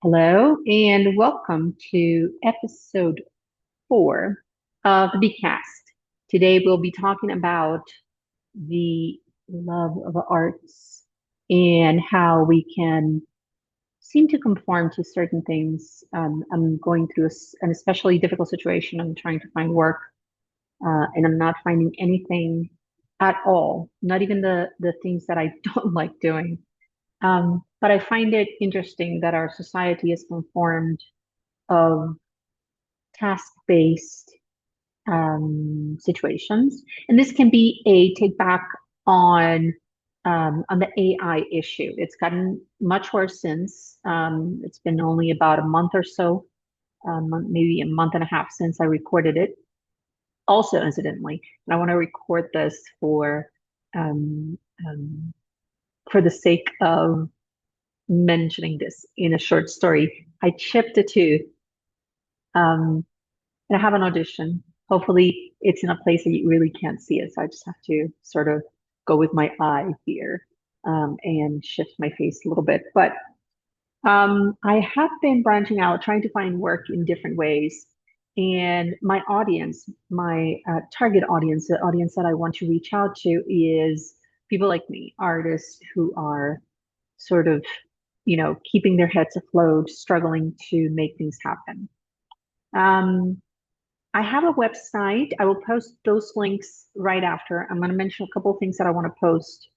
Hello and welcome to episode 4 of the BeeCast. Today we'll be talking about the love of arts and how we can seem to conform to certain things. I'm going through an especially difficult situation. I'm trying to find work and I'm not finding anything at all, not even the things that I don't like doing. But I find it interesting that our society is conformed of task-based situations, and this can be a take back on the AI issue. It's gotten much worse since it's been only about a month or so, maybe a month and a half since I recorded it. Also, incidentally, and I want to record this um, um, for the sake of mentioning this in a short story. I chipped a tooth. And I have an audition. Hopefully, it's in a place that you really can't see it. So I just have to sort of go with my eye here and shift my face a little bit. But I have been branching out, trying to find work in different ways. And my audience, my target audience, the audience that I want to reach out to is people like me, artists who are sort of, keeping their heads afloat, struggling to make things happen. Um, I have a website. I will post those links right after. I'm going to mention a couple of things that I want to post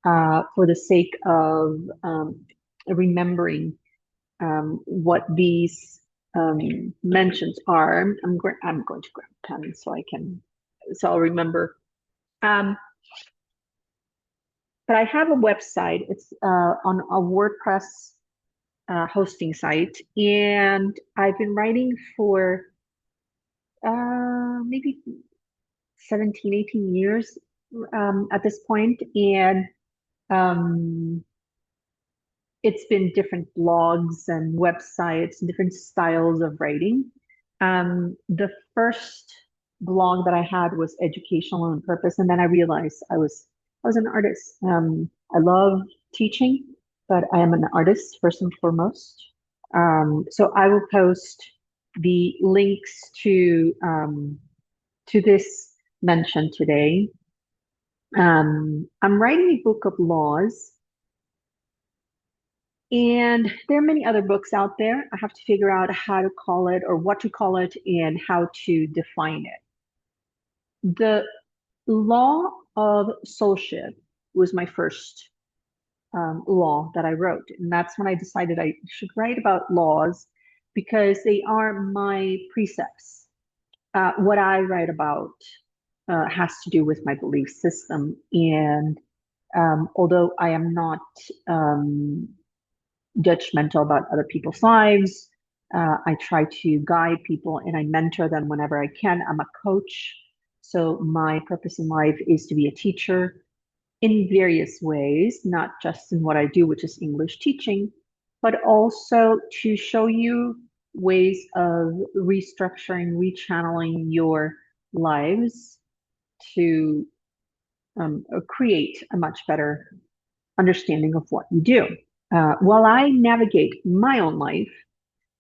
for the sake of remembering what these mentions are. I'm going to grab a pen so I'll remember. Um, but I have a website. It's on a WordPress hosting site, and I've been writing for maybe 17, 18 years at this point, and um, it's been different blogs and websites, different styles of writing. The first blog that I had was educational on purpose, and then I realized I was an artist. I love teaching, but I am an artist first and foremost. So I will post the links to this mention today. I'm writing a book of laws, and there are many other books out there. I have to figure out how to call it or what to call it and how to define it. The law of soulship was my first law that I wrote, and that's when I decided I should write about laws because they are my precepts. What I write about has to do with my belief system, and although I am not um, judgmental about other people's lives. I try to guide people and I mentor them whenever I can. I'm a coach. So my purpose in life is to be a teacher in various ways, not just in what I do, which is English teaching, but also to show you ways of restructuring, rechanneling your lives to create a much better understanding of what you do. While I navigate my own life,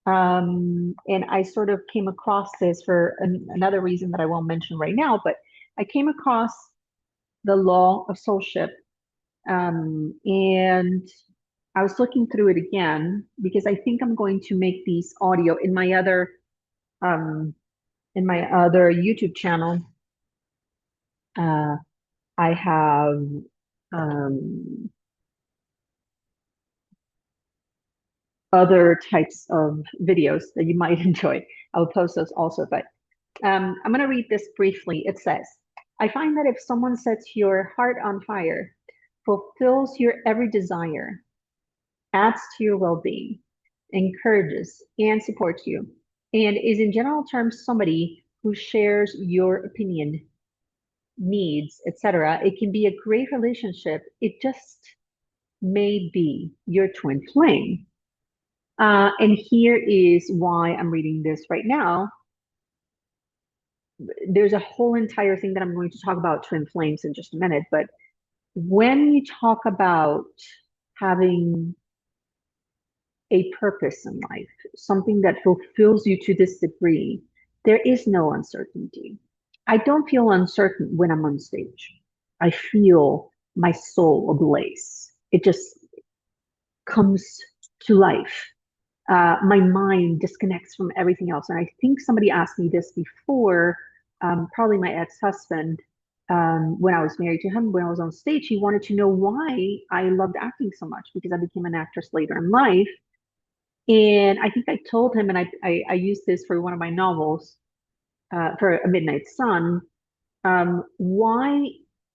and I sort of came across this for another reason that I won't mention right now, but I came across the law of soulship, and I was looking through it again because I think I'm going to make these audio um, in my other YouTube channel. Uh, I have um, other types of videos that you might enjoy. I'll post those also, but I'm going to read this briefly. It says, I find that if someone sets your heart on fire, fulfills your every desire, adds to your well-being, encourages and supports you, and is in general terms somebody who shares your opinion, needs, etc., it can be a great relationship. It just may be your twin flame. And here is why I'm reading this right now. There's a whole entire thing that I'm going to talk about twin flames in just a minute, but when you talk about having a purpose in life, something that fulfills you to this degree, there is no uncertainty. I don't feel uncertain when I'm on stage. I feel my soul ablaze. It just comes to life. My mind disconnects from everything else. And I think somebody asked me this before, probably my ex-husband, when I was married to him, when I was on stage, he wanted to know why I loved acting so much because I became an actress later in life. And I think I told him, and I used this for one of my novels, for A Midnight Sun, why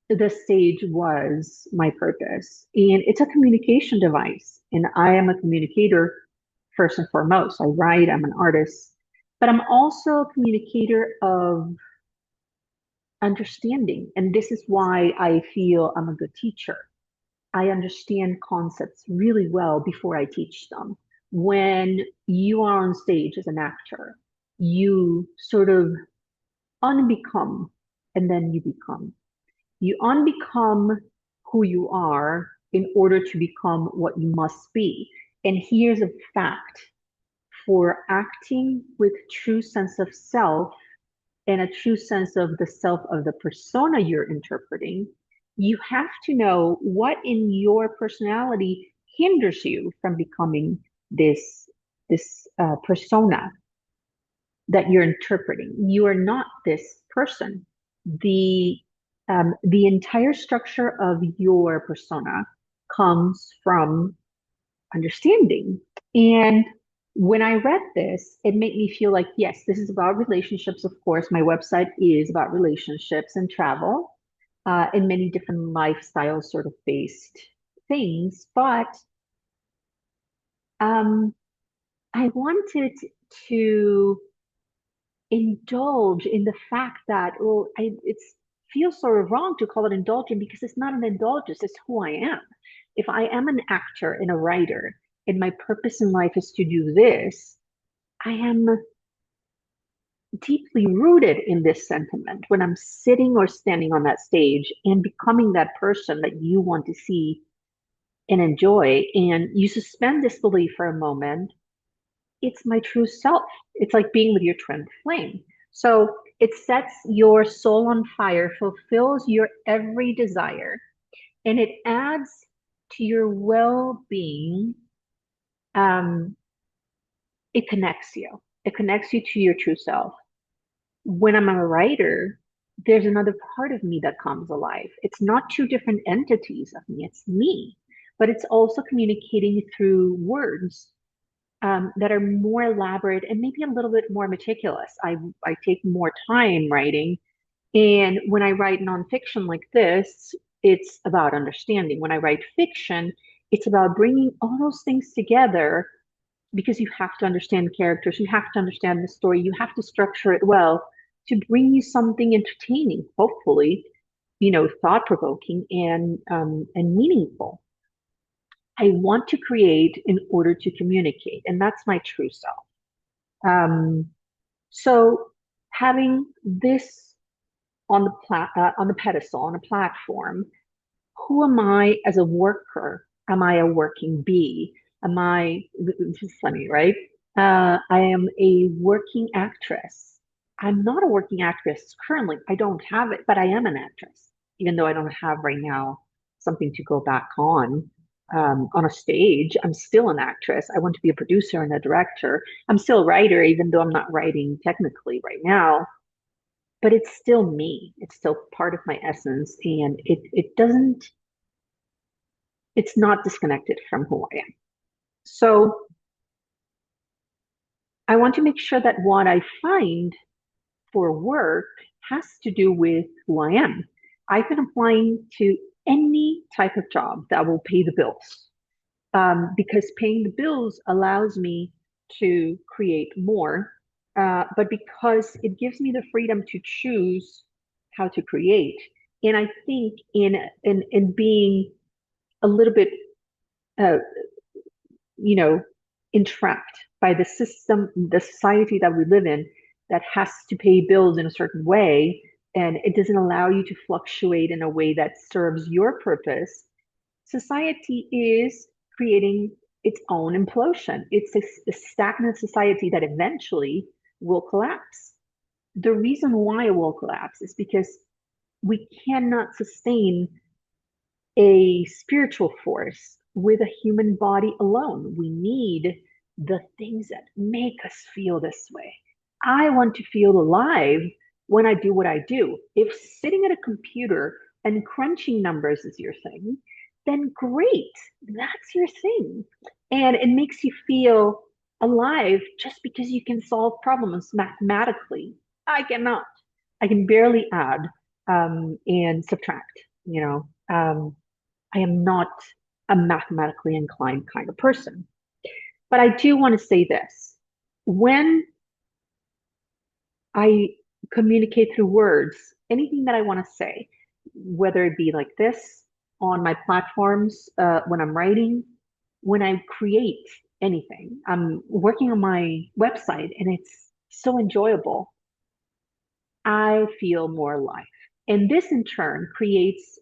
the stage was my purpose. And it's a communication device. And I am a communicator first and foremost. I write, I'm an artist, but I'm also a communicator of understanding. And this is why I feel I'm a good teacher. I understand concepts really well before I teach them. When you are on stage as an actor, you sort of unbecome and then you become. You unbecome who you are in order to become what you must be. And here's a fact: for acting with true sense of self and a true sense of the self of the persona you're interpreting, you have to know what in your personality hinders you from becoming this persona that you're interpreting. You are not this person. The entire structure of your persona comes from understanding. And when I read this, it made me feel like, yes, this is about relationships. Of course, my website is about relationships and travel, and many different lifestyle sort of based things. But um, I wanted to indulge in the fact that, well, it feels sort of wrong to call it indulgent because it's not an indulgence, it's who I am. If I am an actor and a writer, and my purpose in life is to do this, I am deeply rooted in this sentiment when I'm sitting or standing on that stage and becoming that person that you want to see and enjoy. And you suspend disbelief for a moment. It's my true self. It's like being with your twin flame. So it sets your soul on fire, fulfills your every desire, and it adds to your well being. Um, it connects you. It connects you to your true self. When I'm a writer, there's another part of me that comes alive. It's not two different entities of me, it's me, but it's also communicating through words that are more elaborate and maybe a little bit more meticulous. I take more time writing. And when I write nonfiction like this, it's about understanding. When I write fiction, it's about bringing all those things together because you have to understand characters, you have to understand the story, you have to structure it well to bring you something entertaining, hopefully, thought provoking and meaningful. I want to create in order to communicate, and that's my true self. Um, so having this on on the pedestal, on a platform, who am I as a worker? Am I a working bee? Am I, this is funny, right? I am a working actress. I'm not a working actress currently. I don't have it, but I am an actress, even though I don't have right now something to go back on a stage. I'm still an actress. I want to be a producer and a director. I'm still a writer, even though I'm not writing technically right now, but it's still me. It's still part of my essence. And it doesn't, it's not disconnected from who I am. So I want to make sure that what I find for work has to do with who I am. I've been applying to any type of job that will pay the bills, because paying the bills allows me to create more, but because it gives me the freedom to choose how to create. And I think in being a little bit uh, you know, entrapped by the system, the society that we live in that has to pay bills in a certain way, and it doesn't allow you to fluctuate in a way that serves your purpose. Society is creating its own implosion. It's a stagnant society that eventually will collapse. The reason why it will collapse is because we cannot sustain a spiritual force with a human body alone. We need the things that make us feel this way. I want to feel alive when I do what I do. If sitting at a computer and crunching numbers is your thing, then great, that's your thing. And it makes you feel alive just because you can solve problems mathematically. I cannot. I can barely add and subtract, you know. I am not a mathematically inclined kind of person. But I do want to say this. When I communicate through words, anything that I want to say, whether it be like this on my platforms, when I'm writing, when I create anything, I'm working on my website and it's so enjoyable. I feel more alive. And this in turn creates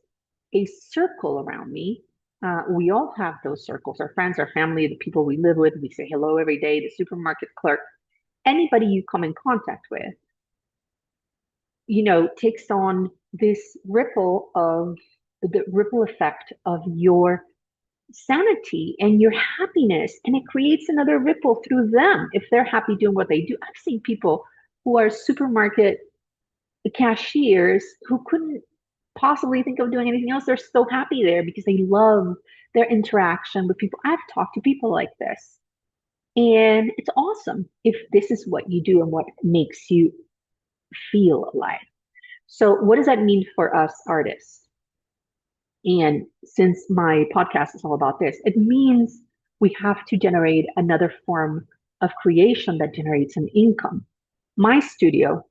a circle around me. We all have those circles, our friends, our family, the people we live with. We say hello every day, the supermarket clerk, anybody you come in contact with, takes on this ripple of the ripple effect of your sanity and your happiness. And it creates another ripple through them if they're happy doing what they do. I've seen people who are supermarket cashiers who couldn't possibly think of doing anything else. They're so happy there because they love their interaction with people. I've talked to people like this, and it's awesome if this is what you do and what makes you feel alive. So, what does that mean for us artists? And since my podcast is all about this, it means we have to generate another form of creation that generates an income. My studio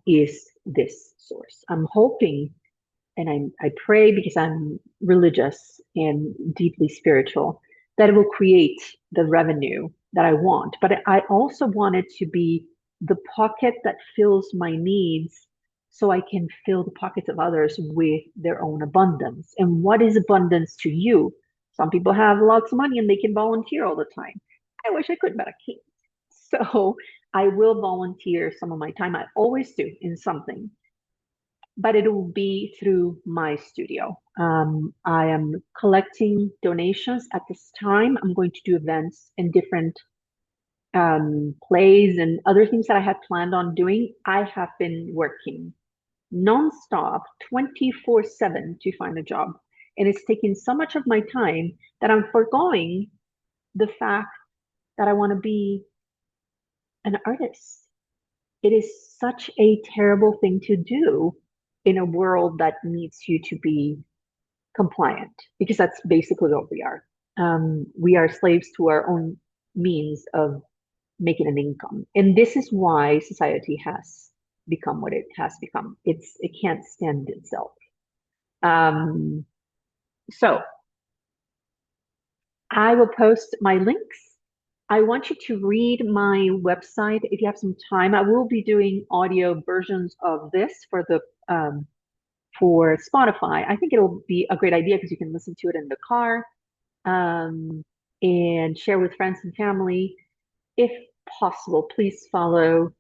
is this source. I'm hoping and I pray because I'm religious and deeply spiritual that it will create the revenue that I want. But I also want it to be the pocket that fills my needs so I can fill the pockets of others with their own abundance. And what is abundance to you? Some people have lots of money and they can volunteer all the time. I wish I could, but I can't. So I will volunteer some of my time. I always do in something, but it will be through my studio. I am collecting donations at this time. I'm going to do events in different plays and other things that I had planned on doing. I have been working nonstop, 24/7 to find a job. And it's taken so much of my time that I'm foregoing the fact that I want to be an artist. It is such a terrible thing to do in a world that needs you to be compliant, because that's basically what we are. We are slaves to our own means of making an income. And this is why society has become what it has become. It can't stand itself. Um, so I will post my links. I want you to read my website if you have some time. I will be doing audio versions of this for Spotify. I think it'll be a great idea because you can listen to it in the car um, and share with friends and family. If possible, please follow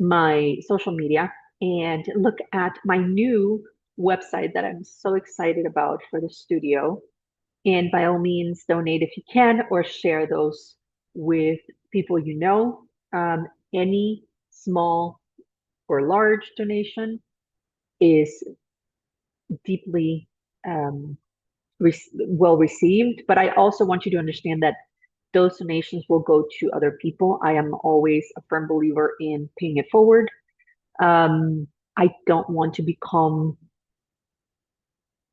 my social media and look at my new website that I'm so excited about for the studio. And by all means, donate if you can or share those with people you know. Any small or large donation is deeply well received. But I also want you to understand that those donations will go to other people. I am always a firm believer in paying it forward. I don't want to become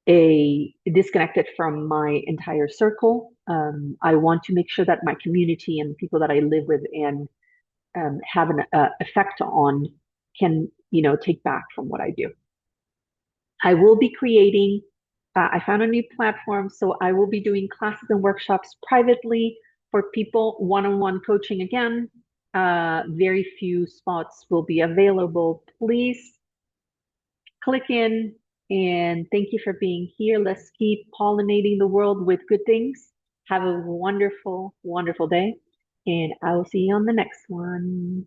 a disconnected from my entire circle. I want to make sure that my community and people that I live with and have an effect on can, take back from what I do. I will be creating, I found a new platform, so I will be doing classes and workshops privately for people, one-on-one coaching again. Very few spots will be available. Please click in and thank you for being here. Let's keep pollinating the world with good things. Have a wonderful, wonderful day, and I will see you on the next one.